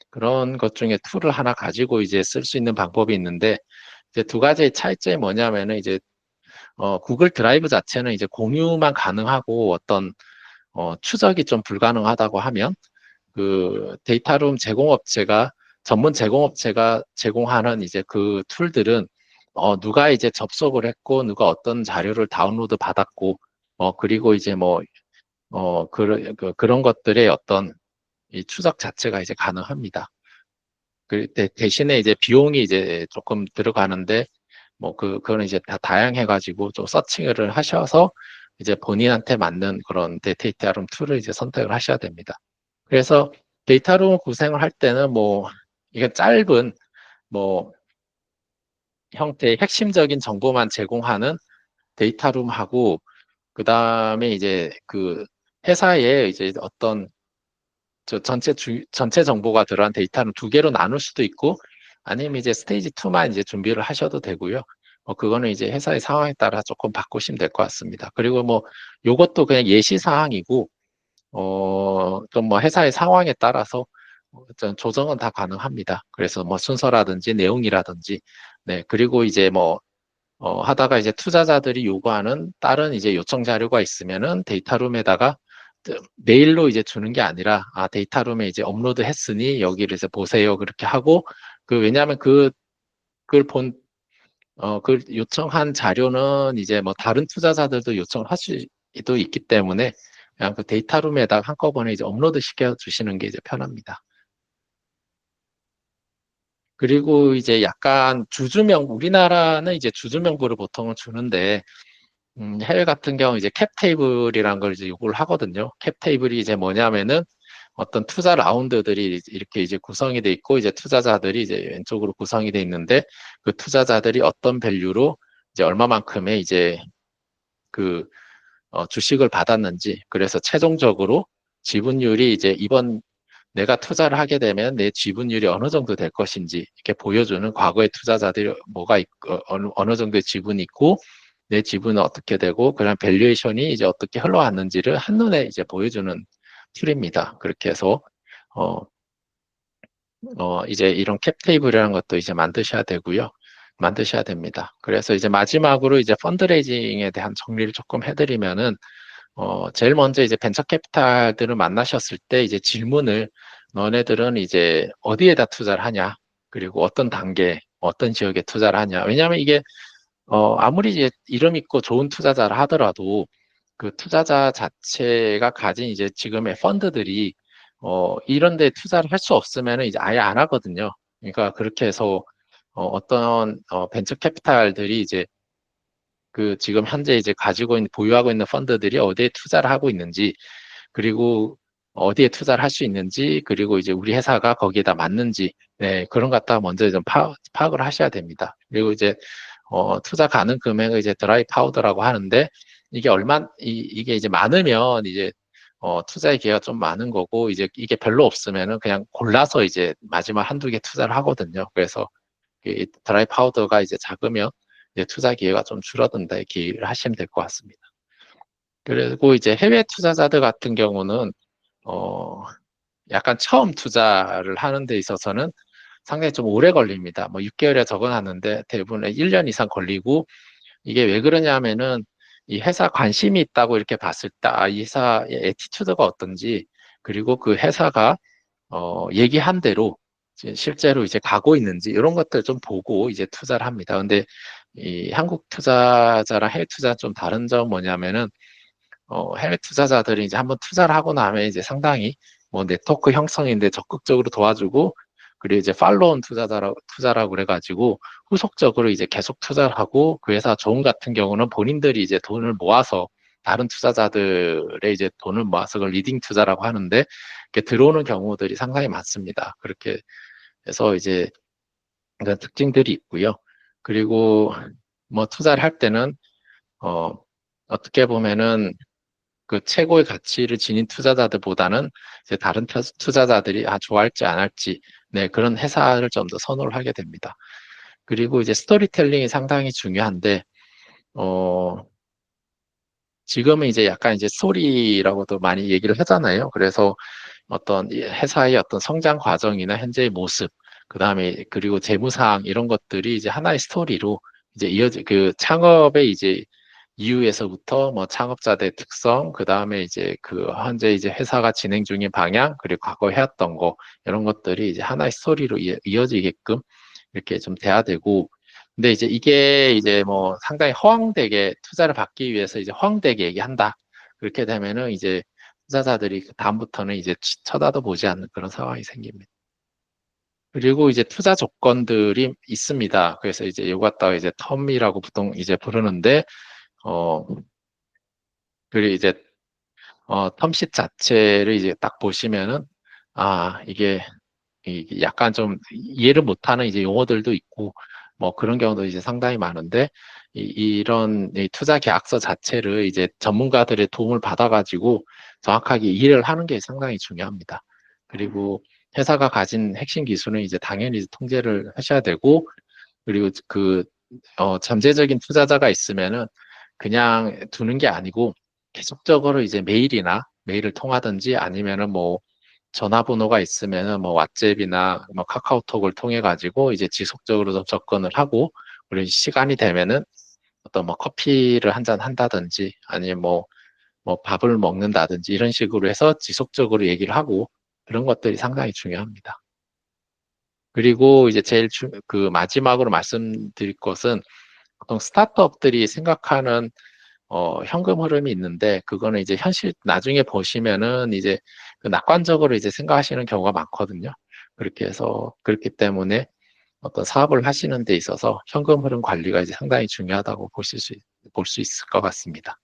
S1: 그런 것 중에 툴을 하나 가지고 이제 쓸 수 있는 방법이 있는데 이제 두 가지의 차이점이 뭐냐면은 이제 구글 드라이브 자체는 이제 공유만 가능하고 어떤 추적이 좀 불가능하다고 하면 그 데이터룸 제공업체가 전문 제공업체가 제공하는 이제 그 툴들은 누가 이제 접속을 했고 누가 어떤 자료를 다운로드 받았고 그리고 이제 그런 것들의 어떤 이 추적 자체가 이제 가능합니다. 대신에 이제 비용이 이제 조금 들어가는데 그거는 이제 다 다양해가지고 좀 서칭을 하셔서 이제 본인한테 맞는 그런 데이터룸 툴을 이제 선택을 하셔야 됩니다. 그래서 데이터룸 구성을 할 때는 이게 짧은 뭐 형태의 핵심적인 정보만 제공하는 데이터룸하고 그 다음에 이제 그 회사에 이제 어떤 전체 정보가 들어간 데이터는 두 개로 나눌 수도 있고 아니면 이제 스테이지 2만 이제 준비를 하셔도 되고요. 그거는 이제 회사의 상황에 따라 조금 바꾸시면 될 것 같습니다. 그리고 뭐 요것도 그냥 예시 사항이고 좀 뭐 회사의 상황에 따라서 좀 조정은 다 가능합니다. 그래서 뭐 순서라든지 내용이라든지, 네, 그리고 이제 뭐, 하다가 이제 투자자들이 요구하는 다른 이제 요청 자료가 있으면은 데이터룸에다가 메일로 이제 주는 게 아니라, 데이터룸에 이제 업로드 했으니 여기를 이제 보세요. 그렇게 하고, 왜냐하면 그걸 그 요청한 자료는 이제 뭐 다른 투자자들도 요청을 할 수도 있기 때문에 그냥 그 데이터룸에다가 한꺼번에 이제 업로드 시켜 주시는 게 이제 편합니다. 그리고 이제 약간 우리나라는 이제 주주명부를 보통은 주는데, 해외 같은 경우 이제 캡 테이블이라는 걸 이제 요구를 하거든요. 캡 테이블이 이제 뭐냐면은 어떤 투자 라운드들이 이렇게 이제 구성이 돼 있고, 이제 투자자들이 이제 왼쪽으로 구성이 돼 있는데, 그 투자자들이 어떤 밸류로 이제 얼마만큼의 이제 그 주식을 받았는지, 그래서 최종적으로 지분율이 이제 이번 내가 투자를 하게 되면 내 지분율이 어느 정도 될 것인지 이렇게 보여주는, 과거의 투자자들이 뭐가 있고 어느 정도의 지분이 있고 내 지분은 어떻게 되고 그런 밸류에이션이 이제 어떻게 흘러왔는지를 한눈에 이제 보여주는 툴입니다. 그렇게 해서 어, 이제 이런 캡 테이블이라는 것도 이제 만드셔야 되고요. 만드셔야 됩니다. 그래서 이제 마지막으로 이제 펀드레이징에 대한 정리를 조금 해드리면은, 제일 먼저 이제 벤처 캐피탈들을 만나셨을 때 이제 질문을, 너네들은 이제 어디에다 투자를 하냐? 그리고 어떤 단계, 어떤 지역에 투자를 하냐? 왜냐하면 이게, 아무리 이제 이름 있고 좋은 투자자를 하더라도 그 투자자 자체가 가진 이제 지금의 펀드들이, 이런 데 투자를 할 수 없으면 이제 아예 안 하거든요. 그러니까 그렇게 해서, 어떤, 벤처 캐피탈들이 이제 지금 현재 이제 가지고 있는, 보유하고 있는 펀드들이 어디에 투자를 하고 있는지, 그리고 어디에 투자를 할 수 있는지, 그리고 이제 우리 회사가 거기에다 맞는지, 네, 그런 것 갖다 먼저 좀 파악을 하셔야 됩니다. 그리고 이제, 투자 가능 금액을 이제 드라이 파우더라고 하는데, 이게 이제 많으면 이제, 투자의 기회가 좀 많은 거고, 이제 이게 별로 없으면은 그냥 골라서 이제 마지막 한두 개 투자를 하거든요. 그래서 이 드라이 파우더가 이제 작으면 이제 투자 기회가 좀 줄어든다 이렇게 얘기를 하시면 될 것 같습니다. 그리고 이제 해외 투자자들 같은 경우는 어 약간 처음 투자를 하는 데 있어서는 상당히 좀 오래 걸립니다. 뭐 6개월에 적어놨는데 대부분 1년 이상 걸리고, 이게 왜 그러냐면은 이 회사 관심이 있다고 이렇게 봤을 때, 이 회사의 애티튜드가 어떤지, 그리고 그 회사가 얘기한 대로 실제로 이제 가고 있는지, 이런 것들 좀 보고 이제 투자를 합니다. 근데 이 한국 투자자랑 해외 투자 좀 다른 점 뭐냐면은, 해외 투자자들이 이제 한번 투자를 하고 나면 이제 상당히 뭐 네트워크 형성인데 적극적으로 도와주고, 그리고 이제 팔로운 투자라고 그래가지고 후속적으로 이제 계속 투자를 하고, 그 회사 좋은 같은 경우는 본인들이 이제 돈을 모아서 다른 투자자들의 이제 돈을 모아서 그걸 리딩 투자라고 하는데, 이렇게 들어오는 경우들이 상당히 많습니다. 그렇게 해서 이제 그런 특징들이 있고요. 그리고 뭐 투자를 할 때는 어, 어떻게 보면은 그 최고의 가치를 지닌 투자자들보다는 이제 다른 투자자들이 좋아할지 안 할지, 네, 그런 회사를 좀 더 선호를 하게 됩니다. 그리고 이제 스토리텔링이 상당히 중요한데, 어, 지금은 이제 약간 이제 스토리라고도 많이 얘기를 하잖아요. 그래서 어떤 이 회사의 어떤 성장 과정이나 현재의 모습, 그다음에 그리고 재무상 이런 것들이 이제 하나의 스토리로 이제 그 창업의 이제 이유에서부터 뭐 창업자들의 특성, 그다음에 이제 현재 이제 회사가 진행 중인 방향, 그리고 과거 해왔던 거, 이런 것들이 이제 하나의 스토리로 이어지게끔 이렇게 좀 돼야 되고, 근데 이제 이게 이제 뭐 상당히 허황되게 투자를 받기 위해서 이제 허황되게 얘기한다. 그렇게 되면은 이제 투자자들이 다음부터는 이제 쳐다도 보지 않는 그런 상황이 생깁니다. 그리고 이제 투자 조건들이 있습니다. 그래서 이제 이거 갖다가 이제 텀이라고 보통 이제 부르는데, 어, 그리고 이제 텀sheet 자체를 이제 딱 보시면은, 이게 약간 좀 이해를 못하는 이제 용어들도 있고, 뭐 그런 경우도 이제 상당히 많은데, 이런 이 투자 계약서 자체를 이제 전문가들의 도움을 받아가지고 정확하게 이해를 하는 게 상당히 중요합니다. 그리고 회사가 가진 핵심 기술은 이제 당연히 통제를 하셔야 되고, 그리고 잠재적인 투자자가 있으면은 그냥 두는 게 아니고 계속적으로 이제 메일을 통하든지 아니면은 뭐 전화번호가 있으면은 뭐 왓츠앱이나 뭐 카카오톡을 통해 가지고 이제 지속적으로 좀 접근을 하고, 그리고 시간이 되면은 어떤 뭐 커피를 한 잔 한다든지 아니면 뭐 밥을 먹는다든지 이런 식으로 해서 지속적으로 얘기를 하고, 그런 것들이 상당히 중요합니다. 그리고 이제 그 마지막으로 말씀드릴 것은, 보통 스타트업들이 생각하는 현금 흐름이 있는데, 그거는 이제 현실 나중에 보시면은 이제 그 낙관적으로 이제 생각하시는 경우가 많거든요. 그렇게 해서 그렇기 때문에 어떤 사업을 하시는 데 있어서 현금 흐름 관리가 이제 상당히 중요하다고 볼 수 있을 것 같습니다.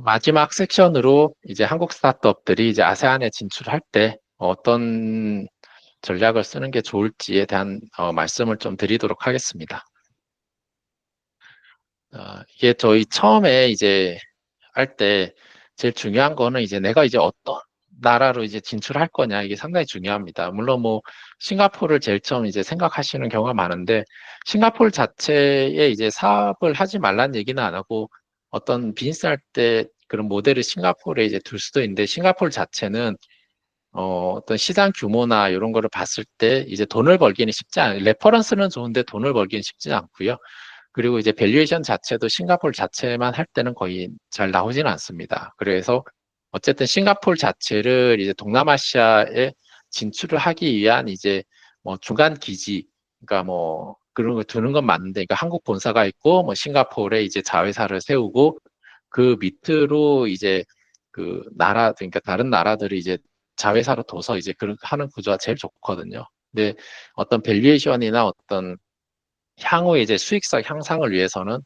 S1: 마지막 섹션으로 이제 한국 스타트업들이 이제 아세안에 진출할 때 어떤 전략을 쓰는 게 좋을지에 대한 말씀을 좀 드리도록 하겠습니다. 이게 저희 처음에 이제 할 때 제일 중요한 거는 이제 내가 이제 어떤 나라로 이제 진출할 거냐, 이게 상당히 중요합니다. 물론 뭐 싱가포르를 제일 처음 이제 생각하시는 경우가 많은데, 싱가포르 자체에 이제 사업을 하지 말라는 얘기는 안 하고 어떤 비즈니스 할 때 그런 모델을 싱가포르에 이제 둘 수도 있는데, 싱가포르 자체는 어떤 시장 규모나 이런 거를 봤을 때 이제 돈을 벌기는 쉽지 않아요. 레퍼런스는 좋은데 돈을 벌기는 쉽지 않고요. 그리고 이제 밸류에이션 자체도 싱가포르 자체만 할 때는 거의 잘 나오지는 않습니다. 그래서 어쨌든 싱가포르 자체를 이제 동남아시아에 진출을 하기 위한 이제 뭐 중간 기지, 그러니까 뭐 그런 걸 두는 건 맞는데, 그러니까 한국 본사가 있고 뭐 싱가포르에 이제 자회사를 세우고 그 밑으로 이제 그러니까 다른 나라들이 이제 자회사로 둬서 이제 그렇게 하는 구조가 제일 좋거든요. 근데 어떤 밸류에이션이나 어떤 향후에 이제 수익성 향상을 위해서는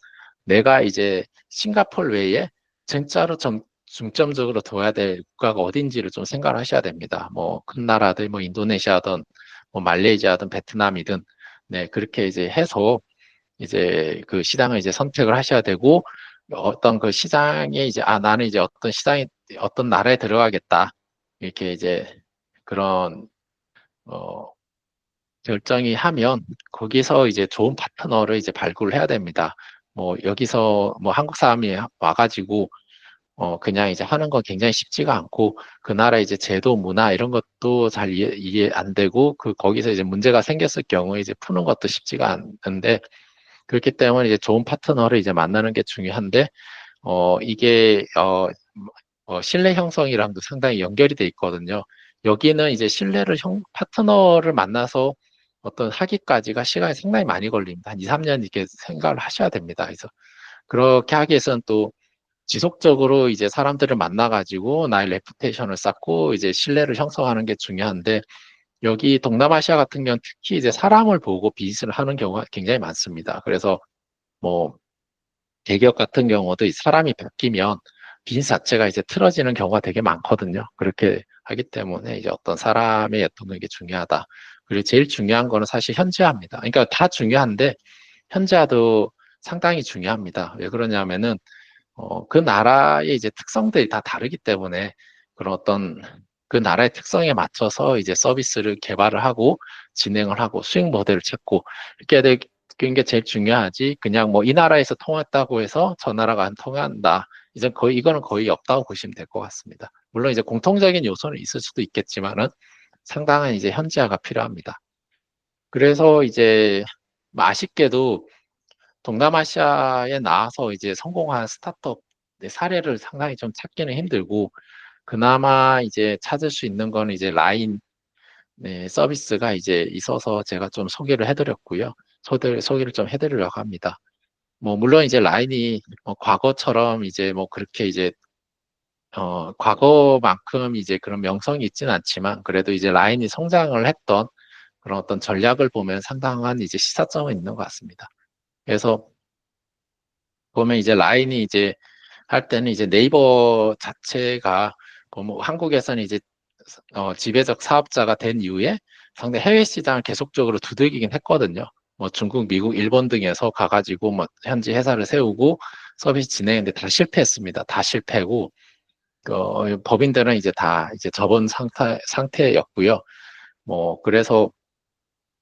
S1: 내가 이제 싱가포르 외에 진짜로 좀 중점적으로 둬야 될 국가가 어딘지를 좀 생각을 하셔야 됩니다. 뭐 큰 나라들, 뭐 인도네시아든 뭐 말레이시아든 베트남이든, 네, 그렇게 이제 해서 이제 그 시장을 이제 선택을 하셔야 되고, 어떤 그 시장에 이제 나는 이제 어떤 나라에 들어가겠다, 이렇게 이제 그런 어 결정이 하면 거기서 이제 좋은 파트너를 이제 발굴을 해야 됩니다. 뭐 여기서 뭐 한국 사람이 와가지고 그냥 이제 하는 건 굉장히 쉽지가 않고, 그 나라 이제 제도 문화 이런 것도 잘 이해 안 되고, 거기서 이제 문제가 생겼을 경우에 이제 푸는 것도 쉽지가 않은데, 그렇기 때문에 이제 좋은 파트너를 이제 만나는 게 중요한데, 이게 신뢰 형성이랑도 상당히 연결이 돼 있거든요. 여기는 이제 파트너를 만나서 어떤 하기까지가 시간이 상당히 많이 걸립니다. 한 2, 3년 이렇게 생각을 하셔야 됩니다. 그래서 그렇게 하기 위해서는 또 지속적으로 이제 사람들을 만나가지고 나의 레pu테이션을 쌓고 이제 신뢰를 형성하는 게 중요한데, 여기 동남아시아 같은 경우는 특히 이제 사람을 보고 비즈니스를 하는 경우가 굉장히 많습니다. 그래서 뭐 대기업 같은 경우도 이 사람이 바뀌면 비즈니스 자체가 이제 틀어지는 경우가 되게 많거든요. 그렇게 하기 때문에 이제 어떤 사람의 였던 게 중요하다. 그리고 제일 중요한 거는 사실 현지화입니다. 그러니까 다 중요한데 현지화도 상당히 중요합니다. 왜 그러냐면은 그 나라의 이제 특성들이 다 다르기 때문에, 그런 어떤 그 나라의 특성에 맞춰서 이제 서비스를 개발을 하고 진행을 하고 수익 모델을 찾고 이렇게 되는 게 제일 중요하지, 그냥 뭐 이 나라에서 통했다고 해서 저 나라가 안 통한다, 이제 이거는 거의 없다고 보시면 될 것 같습니다. 물론 이제 공통적인 요소는 있을 수도 있겠지만은 상당한 이제 현지화가 필요합니다. 그래서 이제 뭐 아쉽게도 동남아시아에 나와서 이제 성공한 스타트업 사례를 상당히 좀 찾기는 힘들고, 그나마 이제 찾을 수 있는 거는 이제 라인, 네, 서비스가 이제 있어서 제가 좀 소개를 해드렸고요. 소개를 좀 해드리려고 합니다. 뭐 물론 이제 라인이 과거처럼 이제 뭐 그렇게 이제 과거만큼 이제 그런 명성이 있지는 않지만, 그래도 이제 라인이 성장을 했던 그런 어떤 전략을 보면 상당한 이제 시사점은 있는 것 같습니다. 그래서 보면 이제 라인이 이제 할 때는 이제 네이버 자체가 뭐 한국에서는 이제 지배적 사업자가 된 이후에 상대 해외 시장을 계속적으로 두들기긴 했거든요. 뭐 중국, 미국, 일본 등에서 가가지고 뭐 현지 회사를 세우고 서비스 진행했는데 다 실패했습니다. 다 실패고, 법인들은 이제 다 이제 접은 상태였고요. 뭐 그래서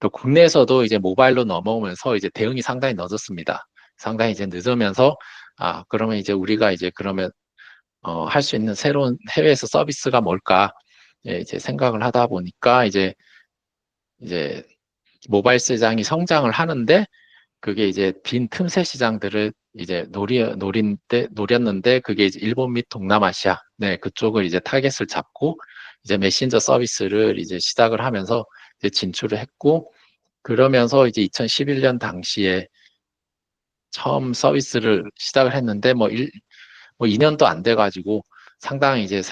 S1: 또 국내에서도 이제 모바일로 넘어오면서 이제 대응이 상당히 늦었습니다. 상당히 이제 늦으면서 그러면 이제 우리가 이제 그러면 할 수 있는 새로운 해외에서 서비스가 뭘까 이제 생각을 하다 보니까 이제 모바일 시장이 성장을 하는데 그게 이제 빈 틈새 시장들을 이제 노렸는데 그게 이제 일본 및 동남아시아 네 그쪽을 이제 타겟을 잡고 이제 메신저 서비스를 이제 시작을 하면서 이제 진출을 했고 그러면서 이제 2011년 당시에 처음 서비스를 시작을 했는데 뭐 2년도 안 돼가지고 상당히 이제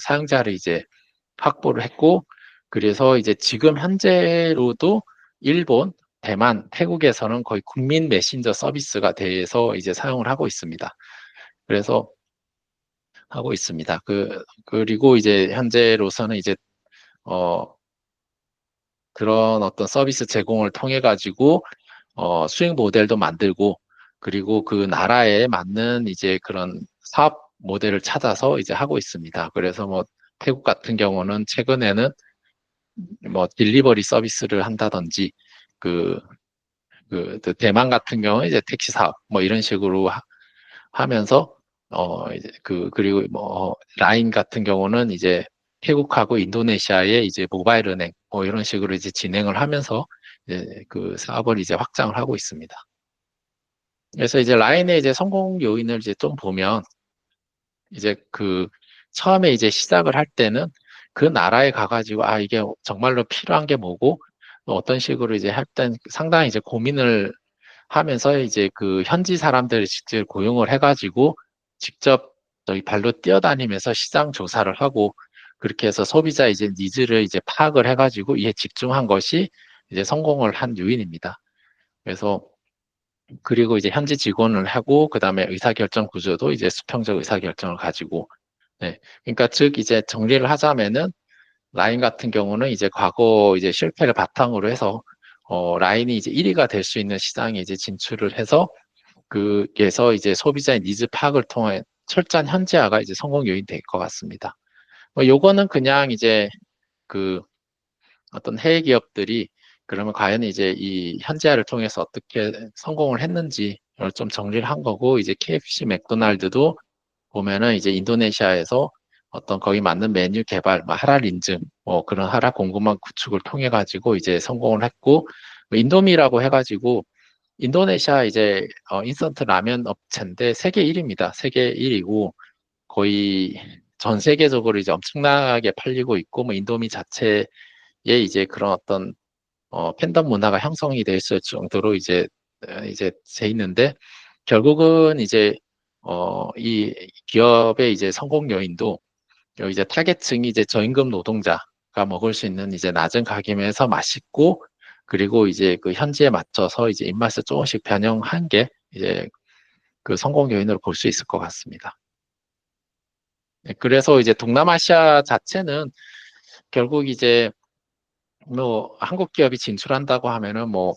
S1: 사용자를 이제 확보를 했고 그래서 이제 지금 현재로도 일본, 대만, 태국에서는 거의 국민 메신저 서비스가 돼서 이제 사용을 하고 있습니다. 그래서 하고 있습니다. 그리고 이제 현재로서는 이제 어 그런 어떤 서비스 제공을 통해 가지고 수익 모델도 만들고 그리고 그 나라에 맞는 이제 그런 사업 모델을 찾아서 이제 하고 있습니다. 그래서 뭐 태국 같은 경우는 최근에는 뭐 딜리버리 서비스를 한다든지 그, 또 대만 같은 경우는 이제 택시 사업 뭐 이런 식으로 하면서 이제 그리고 뭐 라인 같은 경우는 이제 태국하고 인도네시아의 이제 모바일 은행 뭐 이런 식으로 이제 진행을 하면서 이제 그 사업을 이제 확장을 하고 있습니다. 그래서 이제 라인의 이제 성공 요인을 이제 좀 보면 이제 처음에 이제 시작을 할 때는 그 나라에 가가지고 이게 정말로 필요한 게 뭐고 또 어떤 식으로 이제 할 땐 상당히 이제 고민을 하면서 이제 그 현지 사람들을 직접 고용을 해가지고 직접 저기 발로 뛰어다니면서 시장 조사를 하고 그렇게 해서 소비자 이제 니즈를 이제 파악을 해가지고 이에 집중한 것이 이제 성공을 한 요인입니다. 그래서 그리고 이제 현지 직원을 하고 그다음에 의사결정 구조도 이제 수평적 의사결정을 가지고 네. 그러니까 즉 이제 정리를 하자면은 라인 같은 경우는 이제 과거 이제 실패를 바탕으로 해서 라인이 이제 1위가 될 수 있는 시장에 이제 진출을 해서 그게서 이제 소비자의 니즈 파악을 통해 철저한 현지화가 이제 성공 요인이 될 것 같습니다. 요거는 그냥 이제 그 어떤 해외 기업들이 그러면 과연 이제 이 현지화를 통해서 어떻게 성공을 했는지를 좀 정리를 한 거고 이제 KFC, 맥도날드도 보면은 이제 인도네시아에서 어떤 거기 맞는 메뉴 개발, 뭐 할랄 인증, 뭐 그런 할랄 공급망 구축을 통해 가지고 이제 성공을 했고 뭐 인도미라고 해가지고 인도네시아 이제 인스턴트 라면 업체인데 세계 1위입니다. 세계 1위고 거의 전 세계적으로 이제 엄청나게 팔리고 있고 뭐 인도미 자체에 이제 그런 어떤 팬덤 문화가 형성이 돼 있을 정도로 이제 돼 있는데 결국은 이제 이 기업의 이제 성공 요인도 이제 타겟층이 이제 저임금 노동자가 먹을 수 있는 이제 낮은 가격에서 맛있고 그리고 이제 그 현지에 맞춰서 이제 입맛을 조금씩 변형한 게 이제 그 성공 요인으로 볼 수 있을 것 같습니다. 네, 그래서 이제 동남아시아 자체는 결국 이제 뭐 한국 기업이 진출한다고 하면은 뭐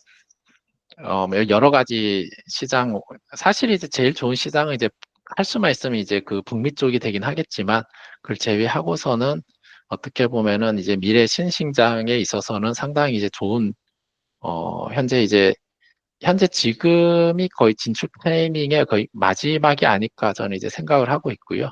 S1: 여러 가지 시장 사실 이제 제일 좋은 시장은 이제 할 수만 있으면 이제 그 북미 쪽이 되긴 하겠지만 그걸 제외하고서는 어떻게 보면은 이제 미래 신興장에 있어서는 상당히 이제 좋은 현재 지금이 거의 진출 타이밍의 거의 마지막이 아닐까 저는 이제 생각을 하고 있고요.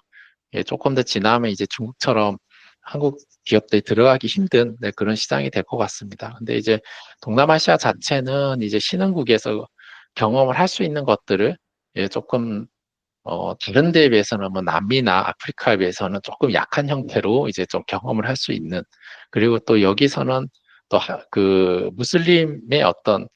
S1: 예, 조금 더 지나면 이제 중국처럼 한국 기업들이 들어가기 힘든 네, 그런 시장이 될 것 같습니다. 근데 이제 동남아시아 자체는 이제 신흥국에서 경험을 할 수 있는 것들을 조금 다른 데에 비해서는 뭐 남미나 아프리카에 비해서는 조금 약한 형태로 이제 좀 경험을 할 수 있는 그리고 또 여기서는 또 그 무슬림의 어떤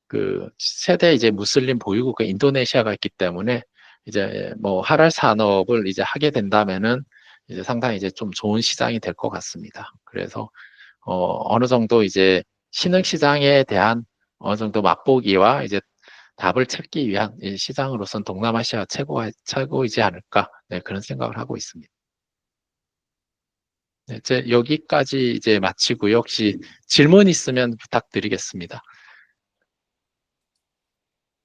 S1: 그 세대 이제 무슬림 보유국 인도네시아가 있기 때문에 이제 뭐 할랄 산업을 이제 하게 된다면은 이제 상당히 이제 좀 좋은 시장이 될 것 같습니다. 그래서 어느 정도 이제 신흥 시장에 대한 어느 정도 맛보기와 이제 답을 찾기 위한 시장으로선 동남아시아 최고이지 않을까 네, 그런 생각을 하고 있습니다. 네, 이제 여기까지 이제 마치고요. 혹시 질문 있으면 부탁드리겠습니다.